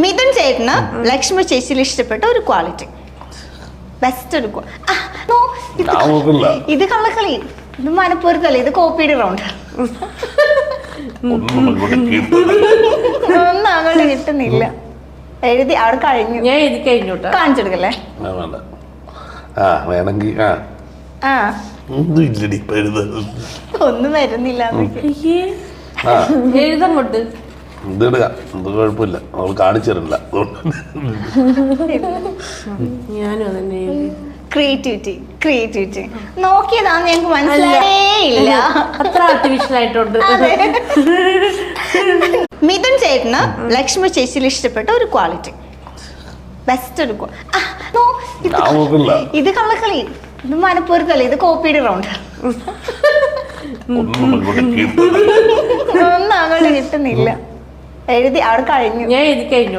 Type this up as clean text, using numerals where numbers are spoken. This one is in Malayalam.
മിഥുൻ ചേട്ടന് ലക്ഷ്മി ചേച്ചിയിൽ ഇഷ്ടപ്പെട്ട ഒരു ക്വാളിറ്റി, ബെസ്റ്റ് ഒരു ഇത് കള്ളക്കളി, ഇത് മനപ്പുറത്തല്ല, ഇത് കോപ്പിയുടെ റൗണ്ട്. ഒന്നും അങ്ങോട്ട് കിട്ടുന്നില്ല. എഴുതി അവിടെ കഴിഞ്ഞു. ഞാൻ എഴുതി കഴിഞ്ഞു. കാണിച്ചെടുക്കല്ലേ? ഒന്നും വരുന്നില്ല. എഴുതങ്ങോട്ട് കുഴപ്പമില്ല, അവൾ കാണിച്ചിട്ടില്ല. ഞാനും അതന്നെ. ക്രിയേറ്റിവിറ്റി നോക്കിയതാന്ന് ഞങ്ങൾക്ക് മനസ്സിലായില്ല. അത്ര ആർട്ടിഫിഷ്യൽ ആയിട്ടുണ്ട്. മിഥുൻ ചേട്ടന് ലക്ഷ്മി ചേച്ചിയിൽ ഇഷ്ടപ്പെട്ട ഒരു ക്വാളിറ്റി, ബെസ്റ്റ് ഒരു ഇത് കള്ളക്കളി, ഇത് മനപ്പുറത്തല്ല, ഇത് കോപ്പിയുടെ റൗണ്ട്. ഒന്നും അങ്ങോട്ട് കിട്ടുന്നില്ല. എഴുതി അവിടെ കഴിഞ്ഞു. ഞാൻ എഴുതി കഴിഞ്ഞു.